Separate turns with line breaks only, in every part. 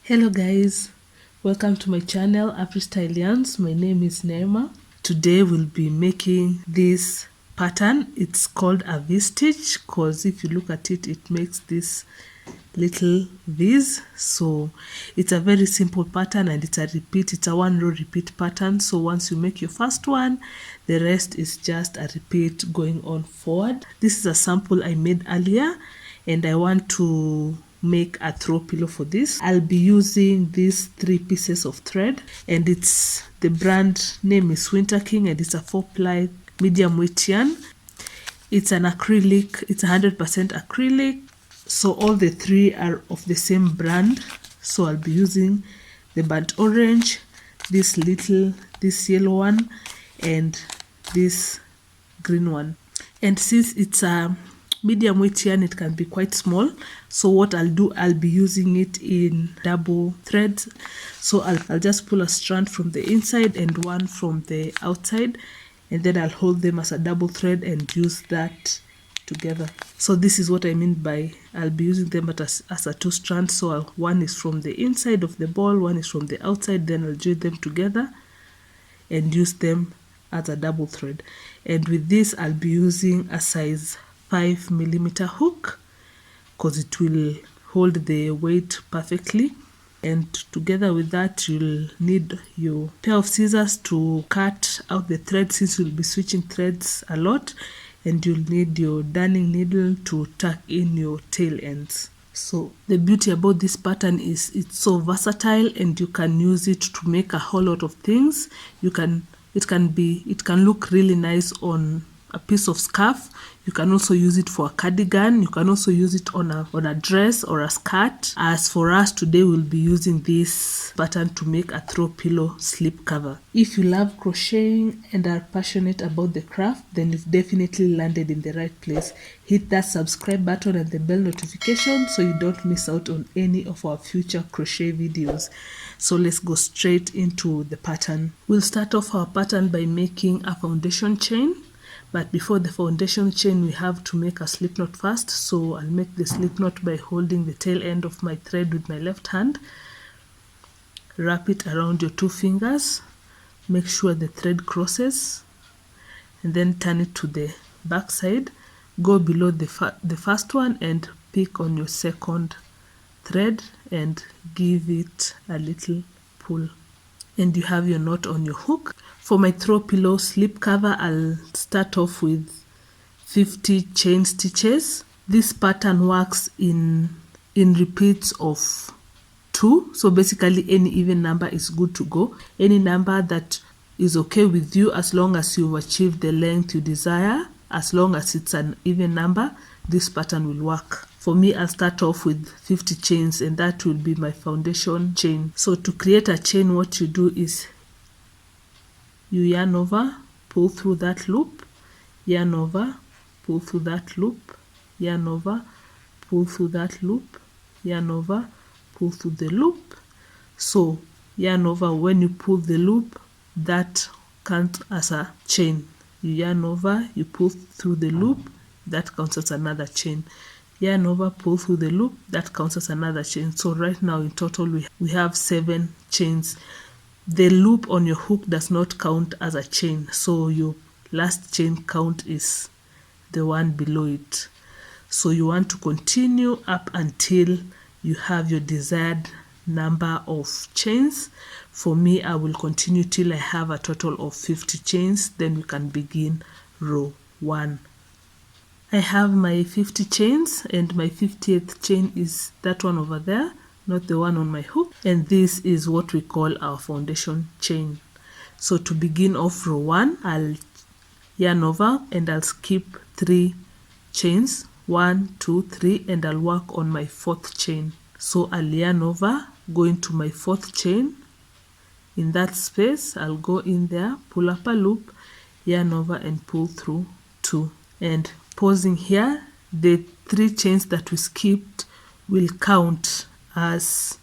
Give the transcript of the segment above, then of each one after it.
Hello guys, welcome to my channel Afristylz Yarns. My name is Neema. Today we'll be making this pattern. It's called a V-stitch because if you look at it, it makes this little V's. So it's a very simple pattern and it's a repeat. It's a one row repeat pattern. So once you make your first one, the rest is just a repeat going on forward. This is a sample I made earlier and I want to make a throw pillow for this. I'll be using these 3 pieces of thread and it's the brand name is Winter King and it's a 4-ply medium weight yarn. It's an acrylic, it's 100% acrylic. So all the 3 are of the same brand. So I'll be using the burnt orange, this yellow one and this green one. And since it's a medium weight yarn, it can be quite small. So what I'll do, I'll be using it in double threads. So I'll just pull a strand from the inside and one from the outside, and then I'll hold them as a double thread and use that together. So this is what I mean by I'll be using them as a 2 strands. So one is from the inside of the ball, one is from the outside, then I'll join them together and use them as a double thread. And with this I'll be using a size 5mm hook because it will hold the weight perfectly. And together with that, you'll need your pair of scissors to cut out the thread since you'll be switching threads a lot, and you'll need your darning needle to tuck in your tail ends. So the beauty about this pattern is it's so versatile and you can use it to make a whole lot of things. It can look really nice on a piece of scarf. You can also use it for a cardigan. You can also use it on a dress or a skirt. As for us today, we'll be using this pattern to make a throw pillow slip cover. If you love crocheting and are passionate about the craft, then you've definitely landed in the right place. Hit that subscribe button and the bell notification so you don't miss out on any of our future crochet videos. So let's go straight into the pattern. We'll start off our pattern by making a foundation chain. But before the foundation chain, we have to make a slip knot first. So I'll make the slip knot by holding the tail end of my thread with my left hand. Wrap it around your 2 fingers. Make sure the thread crosses. And then turn it to the back side. Go below the first one and pick on your second thread and give it a little pull. And you have your knot on your hook. For my throw pillow slip cover, I'll start off with 50 chain stitches. This pattern works in repeats of 2. So basically any even number is good to go. Any number that is okay with you as long as you've achieved the length you desire, as long as it's an even number, this pattern will work. For me, I'll start off with 50 chains and that will be my foundation chain. So to create a chain, what you do is you yarn over, pull through that loop, yarn over, pull through that loop, yarn over, pull through that loop, yarn over, pull through the loop. So yarn over, when you pull the loop, that counts as a chain. You yarn over, you pull through the loop, that counts as another chain. Yarn over, pull through the loop, that counts as another chain. So right now in total we have 7 chains. The loop on your hook does not count as a chain, so your last chain count is the one below it. So you want to continue up until you have your desired number of chains. For me, I will continue till I have a total of 50 chains, then we can begin row 1. I have my 50 chains and my 50th chain is that one over there, not the one on my hook, and this is what we call our foundation chain. So to begin off row 1, I'll yarn over and I'll skip 3 chains, 1, 2, 3, and I'll work on my 4th chain. So I'll yarn over, go into my 4th chain. In that space, I'll go in there, pull up a loop, yarn over and pull through 2. And pausing here, the 3 chains that we skipped will count as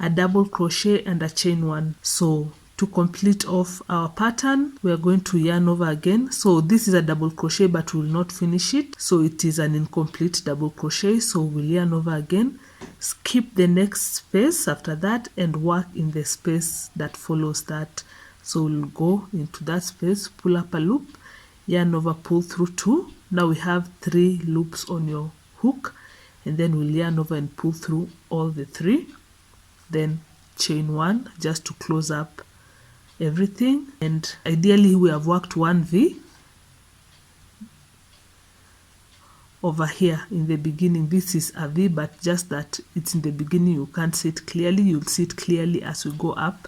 a double crochet and a chain 1. So to complete off our pattern, we are going to yarn over again. So this is a double crochet but we will not finish it, so it is an incomplete double crochet. So we'll yarn over again, skip the next space after that and work in the space that follows that. So we'll go into that space, pull up a loop, yarn over, pull through 2. Now we have 3 loops on your hook, and then we'll yarn over and pull through all the 3, then chain 1 just to close up everything. And ideally we have worked 1 V over here in the beginning. This is a V, but just that it's in the beginning, you can't see it clearly. You'll see it clearly as we go up.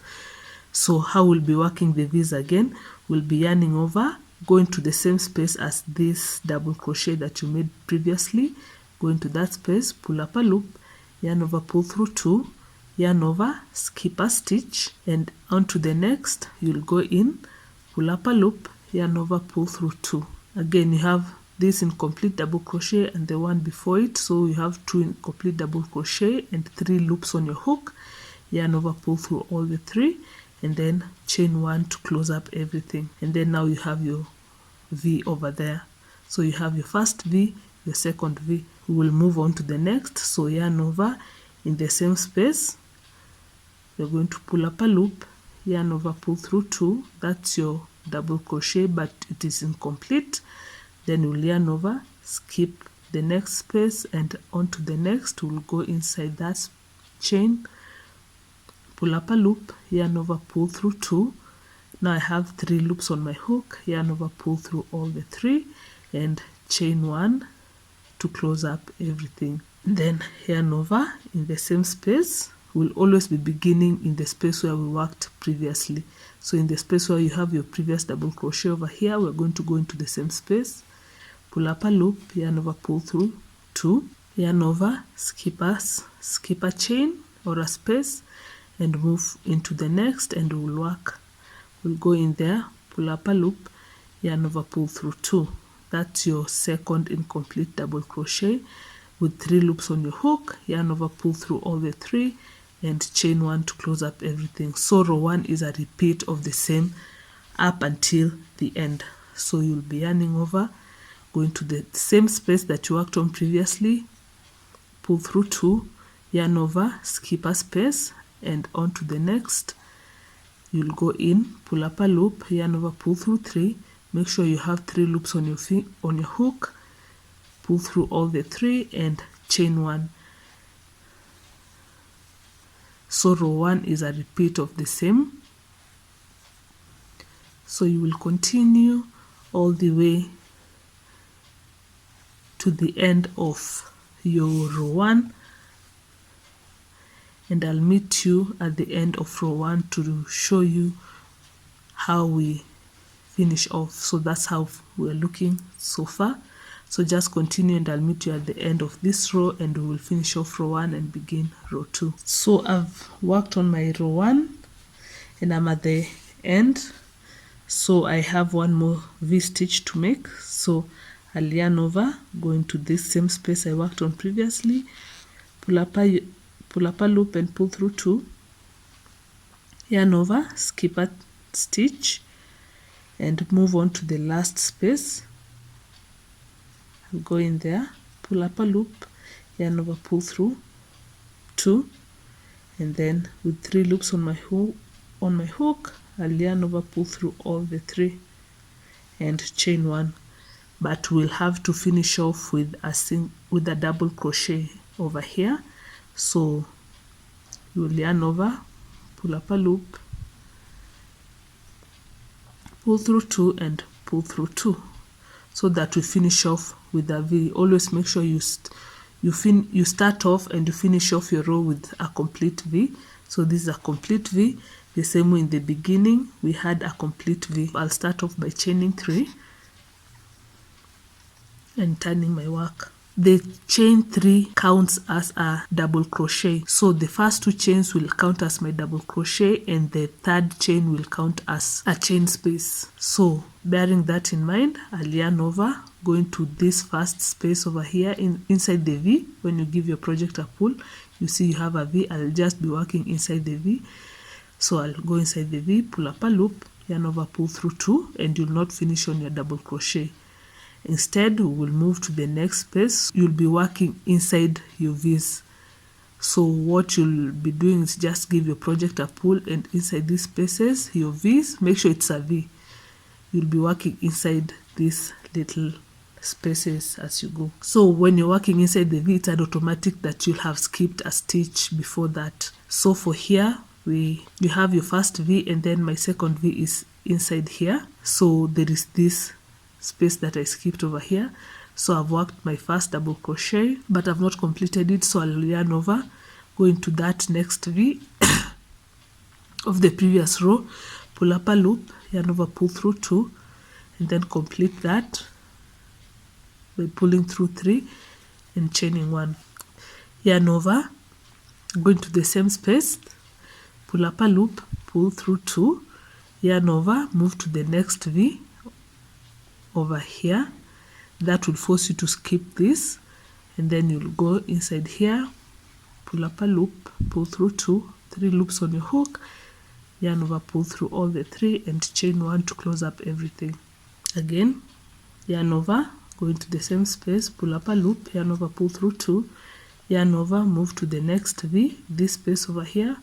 So how we'll be working the V's again, we'll be yarning over, going to the same space as this double crochet that you made previously, go into that space, pull up a loop, yarn over, pull through 2, yarn over, skip a stitch, and onto the next you'll go in, pull up a loop, yarn over, pull through 2. Again, you have this in complete double crochet and the one before it, so you have 2 in complete double crochet and 3 loops on your hook, yarn over, pull through all the 3, and then chain 1 to close up everything. And then now you have your V over there. So you have your first V, your second V. We will move on to the next. So yarn over in the same space, you're going to pull up a loop, yarn over, pull through 2. That's your double crochet, but it is incomplete. Then you'll yarn over, skip the next space, and onto the next. We'll go inside that chain, pull up a loop, yarn over, pull through 2. Now I have 3 loops on my hook, yarn over, pull through all the 3, and chain 1 to close up everything. Then yarn over in the same space. We'll always be beginning in the space where we worked previously. So in the space where you have your previous double crochet over here, we're going to go into the same space, pull up a loop, yarn over, pull through 2, yarn over, skip a chain or a space, and move into the next, and we'll work. We'll go in there, pull up a loop, yarn over, pull through 2. That's your second incomplete double crochet with 3 loops on your hook, yarn over, pull through all the 3, and chain 1 to close up everything. So row 1 is a repeat of the same up until the end. So you'll be yarning over, going to the same space that you worked on previously, pull through 2, yarn over, skip a space, and on to the next. You'll go in, pull up a loop, yarn over, pull through 3. Make sure you have 3 loops on your hook, pull through all the 3, and chain 1. So row 1 is a repeat of the same. So you will continue all the way to the end of your row 1, and I'll meet you at the end of row 1 to show you how we finish off. So that's how we're looking so far. So just continue and I'll meet you at the end of this row, and we will finish off row 1 and begin row 2. So I've worked on my row 1 and I'm at the end. So I have one more V stitch to make. So I'll yarn over, go into this same space I worked on previously, pull up a loop and pull through 2, yarn over, skip a stitch, and move on to the last space. I'll go in there, pull up a loop, yarn over, pull through 2, and then with 3 loops on my hook, I'll yarn over, pull through all the 3, and chain 1. But we'll have to finish off with a double crochet over here. So you'll yarn over, pull up a loop, pull through 2, and pull through 2, so that we finish off with a V. Always make sure you start off and you finish off your row with a complete V. So this is a complete V. The same way in the beginning we had a complete V. I'll start off by chaining 3 and turning my work. The chain 3 counts as a double crochet. So the first 2 chains will count as my double crochet, and the third chain will count as a chain space. So bearing that in mind, I'll yarn over, go into this first space over here inside the V. When you give your project a pull, you see you have a V. I'll just be working inside the V. So I'll go inside the V, pull up a loop, yarn over, pull through 2, and you'll not finish on your double crochet. Instead, we will move to the next space. You'll be working inside your V's So what you'll be doing is just give your project a pull, and inside these spaces, your V's, make sure it's a V. You'll be working inside these little spaces as you go. So when you're working inside the V, it's an automatic that you'll have skipped a stitch before that. So for here, you have your first V, and then my second V is inside here. So there is this space that I skipped over here. So I've worked my first double crochet, but I've not completed it, so I'll yarn over, go into that next V of the previous row, pull up a loop, yarn over, pull through 2, and then complete that by pulling through 3 and chaining 1. Yarn over, go into the same space, pull up a loop, pull through 2, yarn over, move to the next V over here. That will force you to skip this, and then you'll go inside here, pull up a loop, pull through 2, 3 loops on your hook, yarn over, pull through all the 3, and chain 1 to close up everything. Again, yarn over, go into the same space, pull up a loop, yarn over, pull through 2, yarn over, move to the next V, this space over here,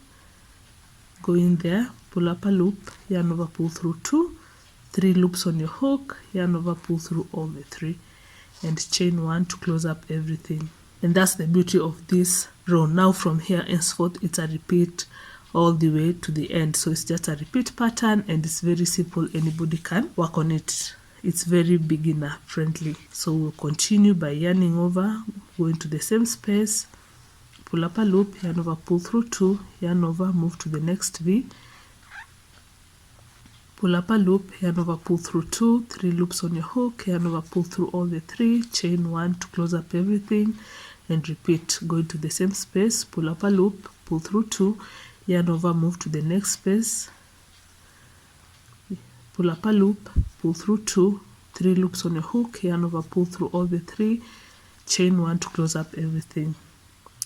go in there, pull up a loop, yarn over, pull through 2, 3 loops on your hook, yarn over, pull through all the 3, and chain 1 to close up everything. And that's the beauty of this row. Now from here henceforth, it's a repeat all the way to the end. So it's just a repeat pattern, and it's very simple. Anybody can work on it. It's very beginner friendly. So we'll continue by yarning over, go into the same space, pull up a loop, yarn over, pull through 2, yarn over, move to the next V, pull up a loop, yarn over, pull through 2, 3 loops on your hook, yarn over, pull through all the 3, chain 1 to close up everything, and repeat. Go into the same space, pull up a loop, pull through 2, yarn over, move to the next space, pull up a loop, pull through 2, 3 loops on your hook, yarn over, pull through all the 3, chain 1 to close up everything.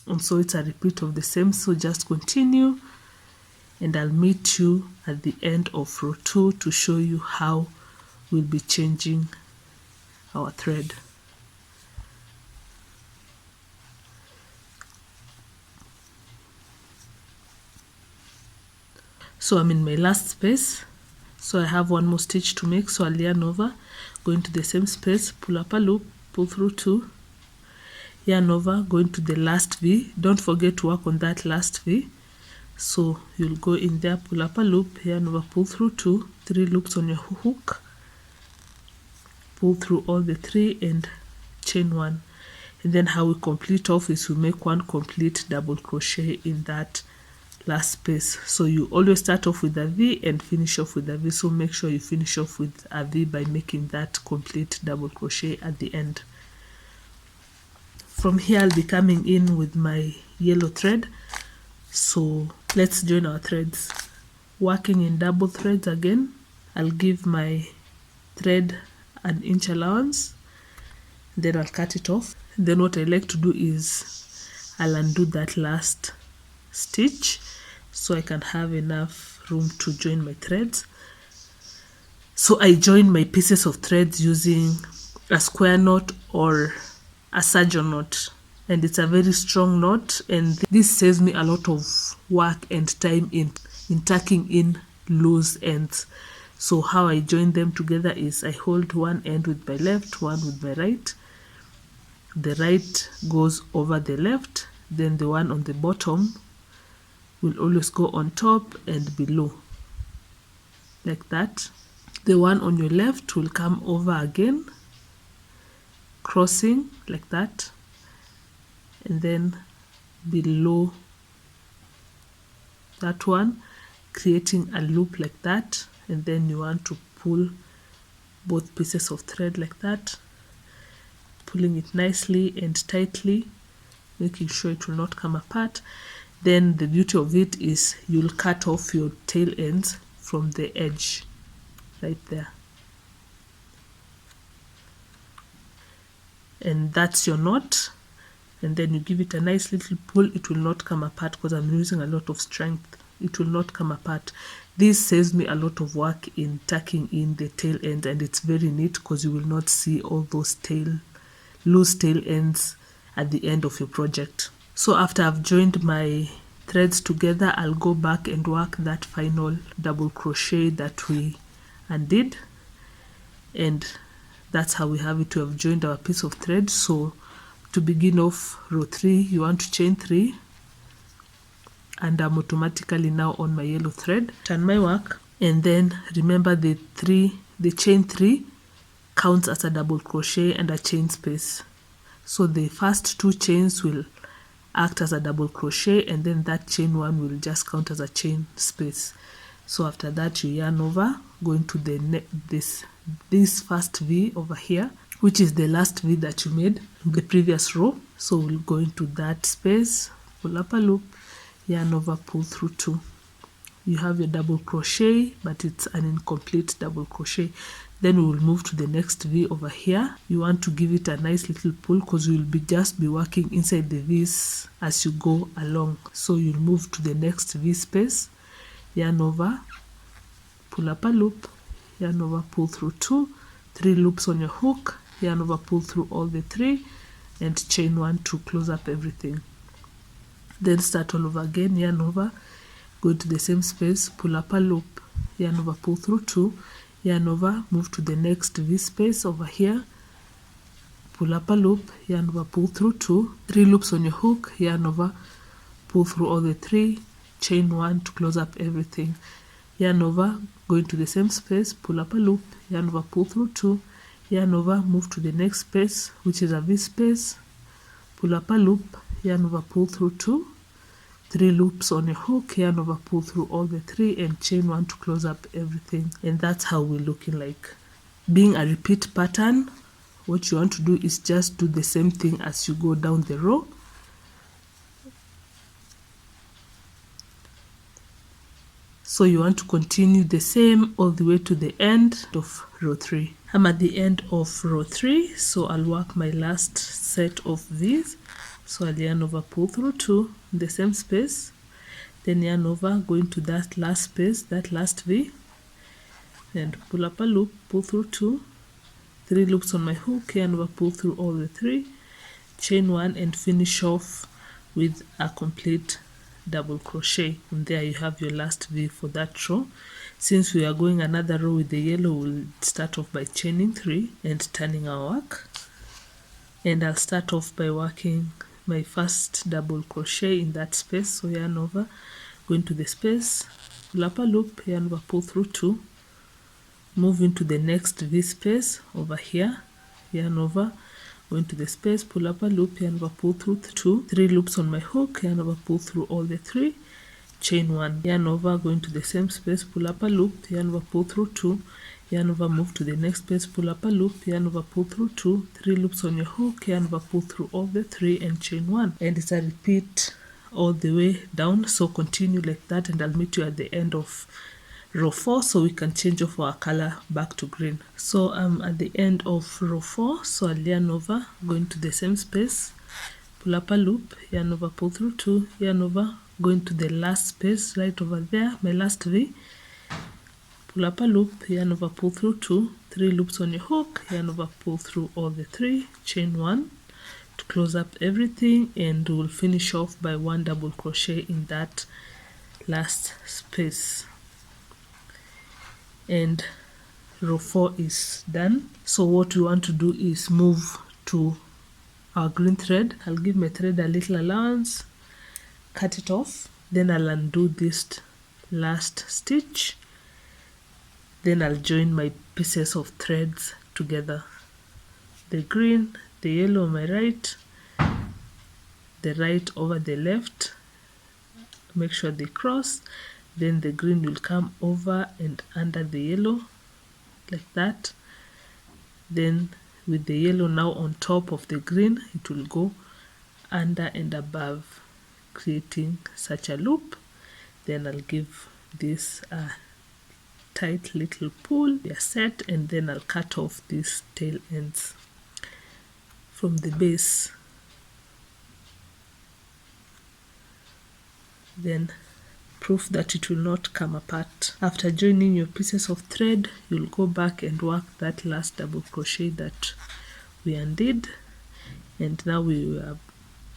And so it's a repeat of the same. So just continue, and I'll meet you at the end of row 2 to show you how we'll be changing our thread. So I'm in my last space, so I have one more stitch to make. So I'll yarn over, go into the same space, pull up a loop, pull through 2, yarn over, go into the last V. Don't forget to work on that last V. So you'll go in there, pull up a loop, yarn over, pull through 2, 3 loops on your hook, pull through all the 3, and chain 1. And then how we complete off is we make one complete double crochet in that last space. So you always start off with a V and finish off with a V. So make sure you finish off with a V by making that complete double crochet at the end. From here I'll be coming in with my yellow thread. So let's join our threads. Working in double threads again, I'll give my thread an inch allowance, then I'll cut it off. Then what I like to do is I'll undo that last stitch so I can have enough room to join my threads. So I join my pieces of threads using a square knot or a surgeon knot, and it's a very strong knot, and this saves me a lot of work and time in tucking in loose ends. So how I join them together is I hold one end with my left, one with my right. The right goes over the left, then the one on the bottom will always go on top and below, like that. The one on your left will come over again, crossing like that, and then below that one, creating a loop like that. And then you want to pull both pieces of thread like that, pulling it nicely and tightly, making sure it will not come apart. Then the beauty of it is you'll cut off your tail ends from the edge right there, and that's your knot. And then you give it a nice little pull. It will not come apart because I'm using a lot of strength. It will not come apart. This saves me a lot of work in tucking in the tail end, and it's very neat because you will not see all those loose tail ends at the end of your project. So after I've joined my threads together, I'll go back and work that final double crochet that we undid, and that's how we have it to have joined our piece of thread. So to begin off row 3, you want to chain 3, and I'm automatically now on my yellow thread. Turn my work, and then remember the chain 3 counts as a double crochet and a chain space. So the first 2 chains will act as a double crochet, and then that chain 1 will just count as a chain space. So after that, you yarn over, going to the this first V over here, which is the last V that you made in the previous row. So we'll go into that space, pull up a loop, yarn over, pull through 2. You have your double crochet, but it's an incomplete double crochet. Then we will move to the next V over here. You want to give it a nice little pull, because you will just be working inside the V's as you go along. So you'll move to the next V space, yarn over, pull up a loop, yarn over, pull through 2, 3 loops on your hook, yarn over, pull through all the 3, and chain 1 to close up everything. Then start all over again, yarn over, go to the same space, pull up a loop, yarn over, pull through 2, yarn over, move to the next V space over here, pull up a loop, yarn over, pull through 2, 3 loops on your hook, yarn over, pull through all the 3, chain 1 to close up everything. Yarn over, go into the same space, pull up a loop, yarn over, pull through 2, yarn over, move to the next space, which is a V space, pull up a loop, yarn over, pull through 2, 3 loops on your hook, yarn over, pull through all the 3, and chain 1 to close up everything. And that's how we're looking like. Being a repeat pattern, what you want to do is just do the same thing as you go down the row. So you want to continue the same all the way to the end of row 3. I'm at the end of row 3, so I'll work my last set of these. So I'll yarn over, pull through 2 in the same space, then yarn over, go into that last space, that last V, and pull up a loop, pull through 2, 3 loops on my hook, yarn over, pull through all the 3, chain 1, and finish off with a complete double crochet. And there you have your last V for that row. Since we are going another row with the yellow, we'll start off by chaining 3 and turning our work. And I'll start off by working my first double crochet in that space. So yarn over, go into the space, pull up a loop, yarn over, pull through 2, move into the next V space over here, yarn over, go into the space, pull up a loop, yarn over, pull through 2, 3 loops on my hook, yarn over, pull through all the 3, chain 1, yarn over, go into the same space, pull up a loop, yarn over, pull through 2, yarn over, move to the next space, pull up a loop, yarn over, pull through 2, 3 loops on your hook, yarn over, pull through all the 3, and chain 1. And it's a repeat all the way down. So continue like that, and I'll meet you at the end of row 4 so we can change off our color back to green. So I'm at the end of row 4, so I'll yarn over, go into the same space, pull up a loop, yarn over, pull through 2, yarn over, go into the last space right over there, my last V, pull up a loop, yarn over, pull through 2, 3 loops on your hook, yarn over, pull through all the 3, chain 1 to close up everything, and we'll finish off by 1 double crochet in that last space. And row 4 is done. So what we want to do is move to our green thread. I'll give my thread a little allowance, cut it off, then I'll undo this last stitch, then I'll join my pieces of threads together, the green, the yellow on my right, the right over the left, make sure they cross, then the green will come over and under the yellow like that, then with the yellow now on top of the green, it will go under and above, creating such a loop. Then I'll give this a tight little pull, they are set, and then I'll cut off these tail ends from the base. Then proof that it will not come apart. After joining your pieces of thread, you'll go back and work that last double crochet that we undid, and now we are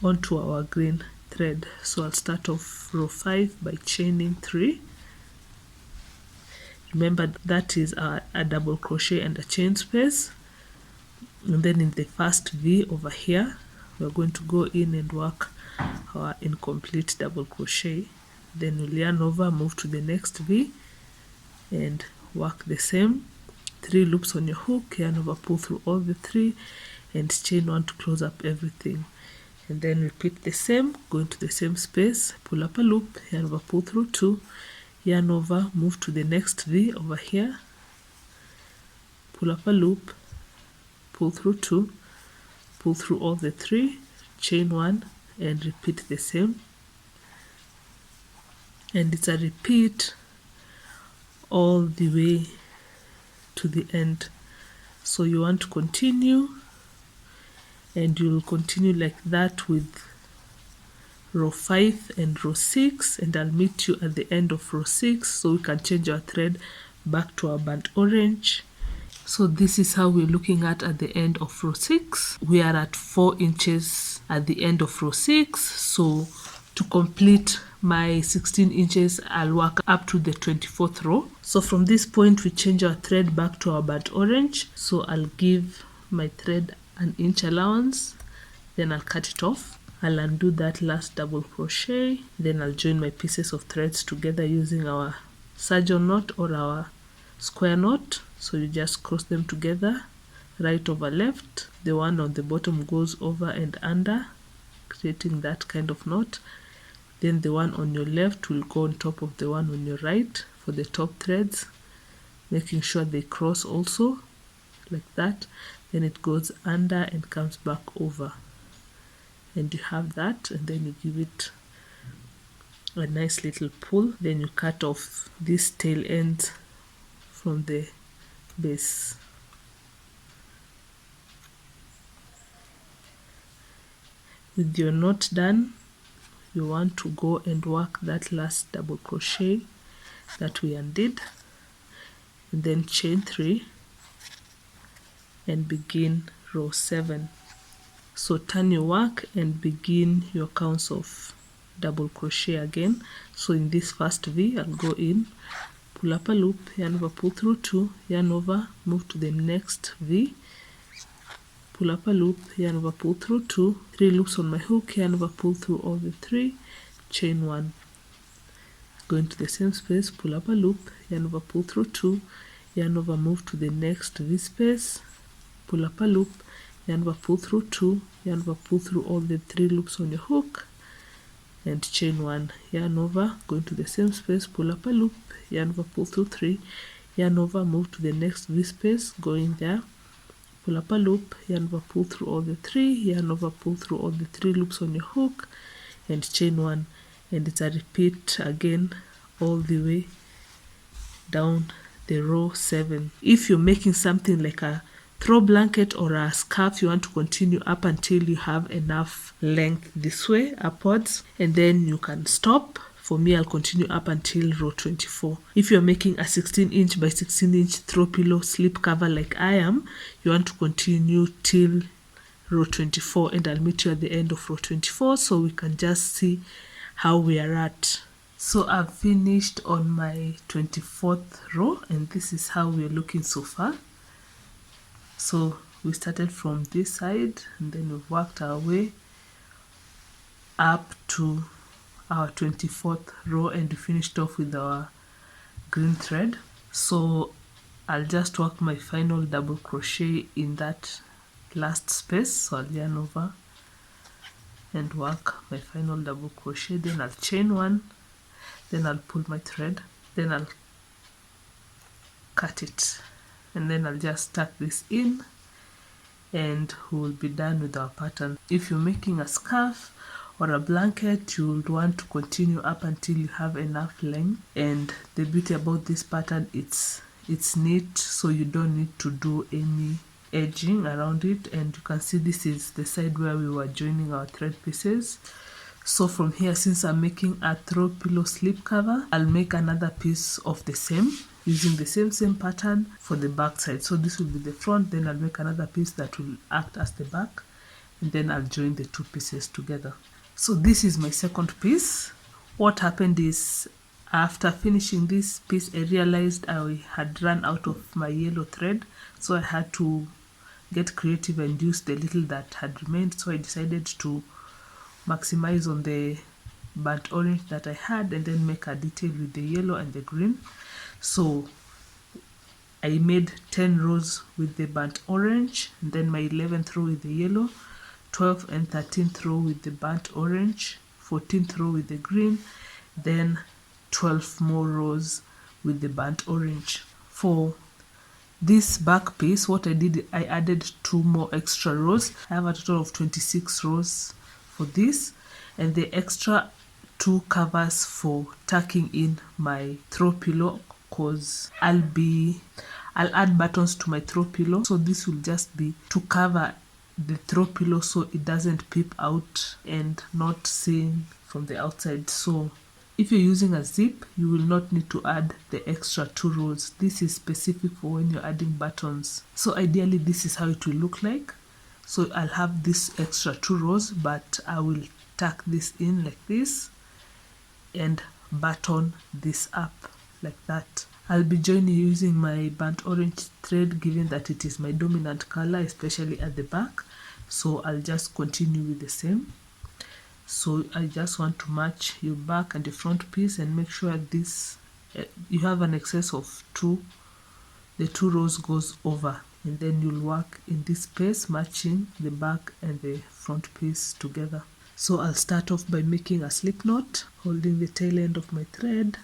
onto our green thread. So I'll start off row 5 by chaining 3. Remember that is a double crochet and a chain space. And then in the first V over here, we're going to go in and work our incomplete double crochet. Then we'll yarn over, move to the next V and work the same 3 loops on your hook, yarn over, pull through all the 3 and chain 1 to close up everything. And then repeat the same, go into the same space, pull up a loop, yarn over, pull through 2, yarn over, move to the next V over here, pull up a loop, pull through 2, pull through all the 3, chain 1 and repeat the same. And it's a repeat all the way to the end. So you want to continue, and you'll continue like that with row 5 and row 6, and I'll meet you at the end of row 6 so we can change our thread back to our burnt orange. So this is how we're looking at the end of row 6. We are at 4 inches at the end of row 6. So to complete my 16 inches, I'll work up to the 24th row. So from this point, we change our thread back to our burnt orange. So I'll give my thread an inch allowance, then I'll cut it off. I'll undo that last double crochet, then I'll join my pieces of threads together using our surgeon knot or our square knot. So you just cross them together, right over left. The one on the bottom goes over and under, creating that kind of knot. Then the one on your left will go on top of the one on your right for the top threads, making sure they cross also, like that. Then it goes under and comes back over. And you have that, and then you give it a nice little pull. Then you cut off this tail end from the base. With your knot done, you want to go and work that last double crochet that we undid, and then chain 3 and begin row 7. So turn your work and begin your counts of double crochet again. So in this first V, I'll go in, pull up a loop, yarn over, pull through 2, yarn over, move to the next V, pull up a loop, yarn over, pull through 2, 3 loops on my hook, yarn over, pull through all the 3, chain 1, go into the same space, pull up a loop, yarn over, pull through 2, yarn over, move to the next V space, pull up a loop, yarn over, pull through 2, yarn over, pull through all the 3 loops on your hook and chain 1, yarn over, go into the same space, pull up a loop, yarn over, pull through 3, yarn over, move to the next V space, go in there, pull up a loop, yarn over, pull through all the 3, yarn over, pull through all the 3 loops on your hook and chain 1. And it's a repeat again all the way down the row 7. If you're making something like a throw blanket or a scarf, you want to continue up until you have enough length this way upwards, and then you can stop. For me, I'll continue up until row 24. If you're making a 16 inch by 16 inch throw pillow slip cover like I am, you want to continue till row 24, and I'll meet you at the end of row 24 so we can just see how we are at. So I've finished on my 24th row, and this is how we're looking so far. So we started from this side, and then we've worked our way up to our 24th row, and we finished off with our green thread. So I'll just work my final double crochet in that last space. So I'll yarn over and work my final double crochet, then I'll chain 1, then I'll pull my thread, then I'll cut it, and then I'll just tuck this in and we'll be done with our pattern. If you're making a scarf or a blanket, you would want to continue up until you have enough length. And the beauty about this pattern, it's neat, so you don't need to do any edging around it. And you can see this is the side where we were joining our thread pieces. So from here, since I'm making a throw pillow slip cover, I'll make another piece of the same using the same pattern for the back side. So this will be the front, then I'll make another piece that will act as the back, and then I'll join the two pieces together. So this is my second piece. What happened is, after finishing this piece, I realized I had run out of my yellow thread, so I had to get creative and use the little that had remained. So I decided to maximize on the burnt orange that I had and then make a detail with the yellow and the green. So I made 10 rows with the burnt orange, and then my 11th row with the yellow, 12th and 13th row with the burnt orange, 14th row with the green, then 12 more rows with the burnt orange. For this back piece, what I did, I added 2 more extra rows. I have a total of 26 rows for this, and the extra 2 covers for tucking in my throw pillow, because I'll add buttons to my throw pillow, so this will just be to cover the throw pillow so it doesn't peep out and not seen from the outside. So if you're using a zip, you will not need to add the extra 2 rows. This is specific for when you're adding buttons. So ideally this is how it will look like. So I'll have this extra 2 rows, but I will tuck this in like this and button this up like that. I'll be joining using my burnt orange thread, given that it is my dominant color, especially at the back. So I'll just continue with the same. So I just want to match your back and the front piece and make sure this you have an excess of 2. The 2 rows goes over, and then you'll work in this space matching the back and the front piece together. So I'll start off by making a slip knot, holding the tail end of my thread,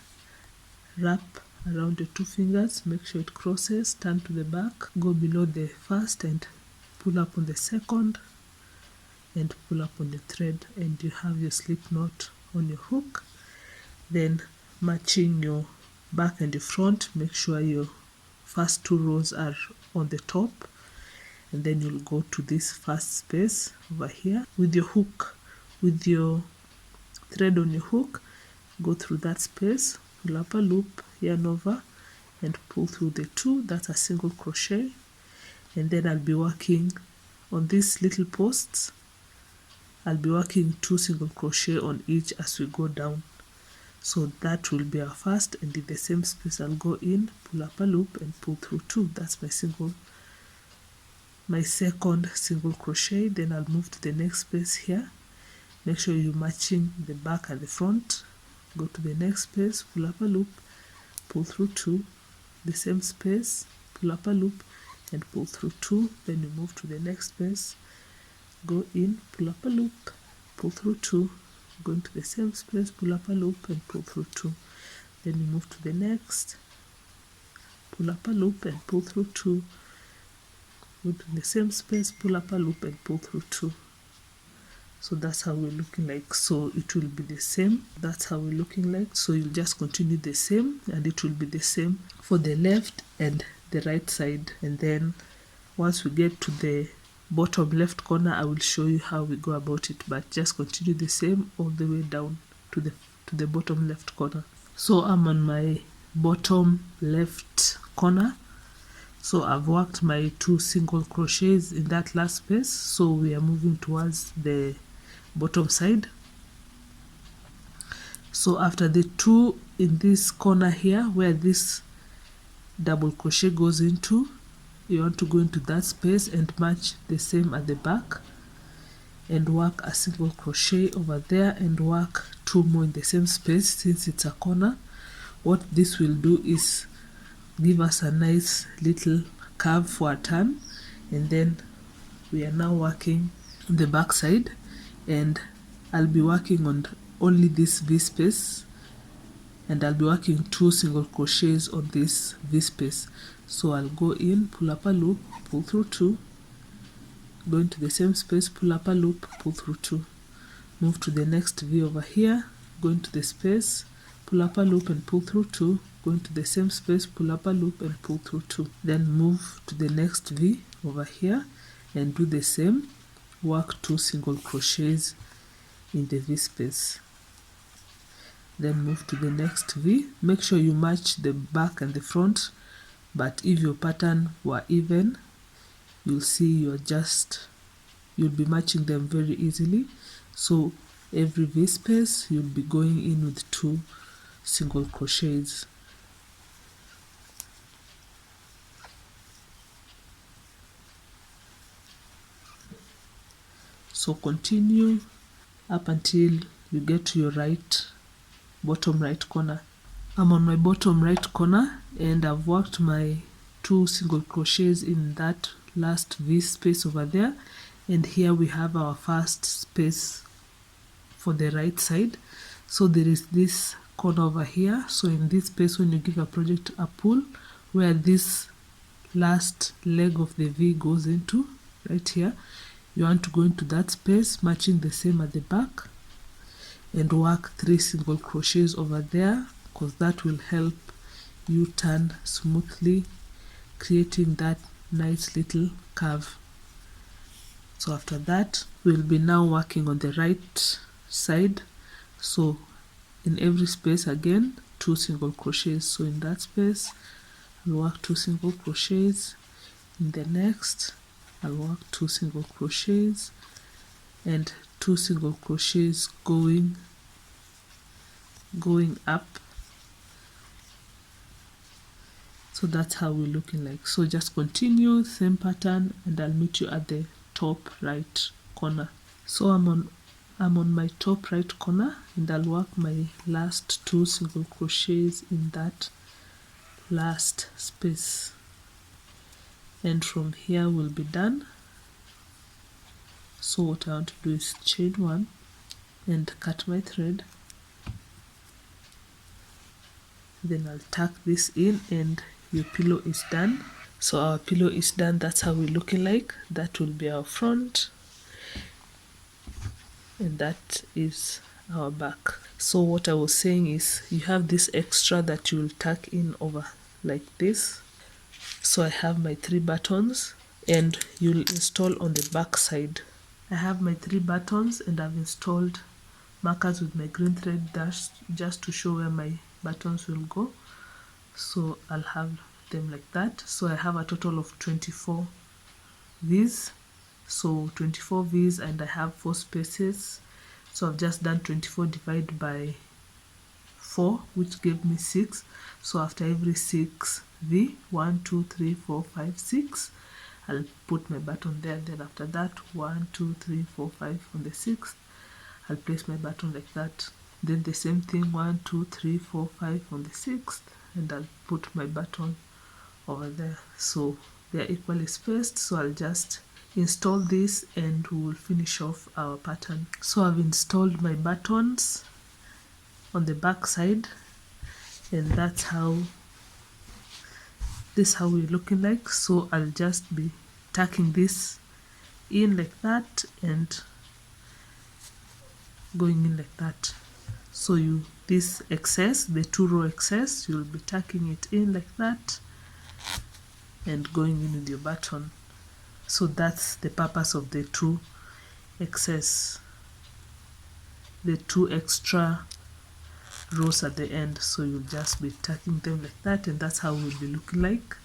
wrap around the 2 fingers, make sure it crosses, turn to the back, go below the first and pull up on the second and pull up on the thread, and you have your slip knot on your hook. Then matching your back and the front, make sure your first 2 rows are on the top, and then you'll go to this first space over here with your hook, with your thread on your hook, go through that space, pull up a loop, yarn over and pull through the 2. That's a single crochet, and then I'll be working on these little posts. I'll be working 2 single crochet on each as we go down. So that will be our first, and in the same space I'll go in, pull up a loop and pull through 2. That's my second single crochet. Then I'll move to the next space here. Make sure you're matching the back and the front. Go to the next space, pull up a loop, pull through 2, the same space, pull up a loop and pull through 2. Then you move to the next space, go in, pull up a loop, pull through 2, go into the same space, pull up a loop and pull through 2. Then you move to the next, pull up a loop and pull through 2, go to the same space, pull up a loop and pull through 2. So that's how we're looking like. So it will be the same. That's how we're looking like. So you'll just continue the same, and it will be the same for the left and the right side. And then once we get to the bottom left corner, I will show you how we go about it, but just continue the same all the way down to the bottom left corner. So I'm on my bottom left corner. So I've worked my 2 single crochets in that last space. So we are moving towards the bottom side. So after the 2 in this corner here, where this double crochet goes into, you want to go into that space and match the same at the back and work a single crochet over there and work 2 more in the same space. Since it's a corner, what this will do is give us a nice little curve for a turn. And then we are now working the back side, and I'll be working on only this V space, and I'll be working 2 single crochets on this V space. So I'll go in, pull up a loop, pull through 2, go into the same space, pull up a loop, pull through 2, move to the next V over here, go into the space, pull up a loop and pull through 2, go into the same space, pull up a loop and pull through 2. Then move to the next V over here and do the same, work 2 single crochets in the V space. Then move to the next V. Make sure you match the back and the front, but if your pattern were even, you'll see you're just you'll be matching them very easily. So every V space you'll be going in with 2 single crochets. So continue up until you get to your bottom right corner. I'm on my bottom right corner and I've worked my 2 single crochets in that last V space over there, and here we have our first space for the right side. So there is this corner over here. So in this space, when you give a project a pull, where this last leg of the V goes into, right here, you want to go into that space, matching the same at the back, and work 3 single crochets over there, because that will help you turn smoothly, creating that nice little curve. So after that, we'll be now working on the right side. So in every space again, 2 single crochets. So in that space, I'll work 2 single crochets. In the next, I'll work 2 single crochets and 2 single crochets going up. So that's how we're looking like. So just continue same pattern and I'll meet you at the top right corner. So I'm on my top right corner and I'll work my last 2 single crochets in that last space, and from here we'll be done. So what I want to do is chain 1 and cut my thread, then I'll tuck this in and your pillow is done. So our pillow is done. That's how we're looking like. That will be our front and that is our back. So what I was saying is you have this extra that you will tuck in over like this. So I have my 3 buttons and you'll install on the back side. I have my 3 buttons and I've installed markers with my green thread just to show where my buttons will go. So I'll have them like that. So I have a total of 24 V's. So 24 V's and I have 4 spaces. So I've just done 24 divided by 4, which gave me 6. So after every 6 V, 1, 2, 3, 4, 5, 6, I'll put my button there. Then after that, 1, 2, 3, 4, 5 on the 6th, I'll place my button like that. Then the same thing, 1, 2, 3, 4, 5 on the 6th, and I'll put my button over there. So they're equally spaced. So I'll just install this and we will finish off our pattern. So I've installed my buttons on the back side, and that's how we're looking like. So I'll just be tucking this in like that and going in like that. So this excess, the 2 row excess, you'll be tucking it in like that and going in with your button. So that's the purpose of the 2 excess, the 2 extra rows at the end. So you'll just be tucking them like that, and that's how we'll be looking like.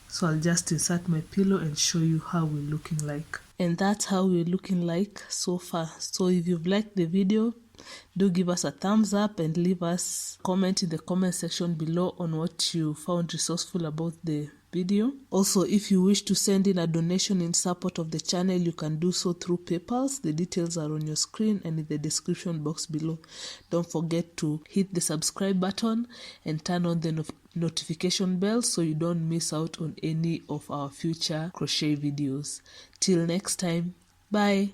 So I'll just insert my pillow and show you how we're looking like. And that's how we're looking like so far. So if you've liked the video, do give us a thumbs up and leave us a comment in the comment section below on what you found resourceful about the video. Also, if you wish to send in a donation in support of the channel, you can do so through PayPal. The details are on your screen and in the description box below. Don't forget to hit the subscribe button and turn on the notification bell so you don't miss out on any of our future crochet videos. Till next time, bye.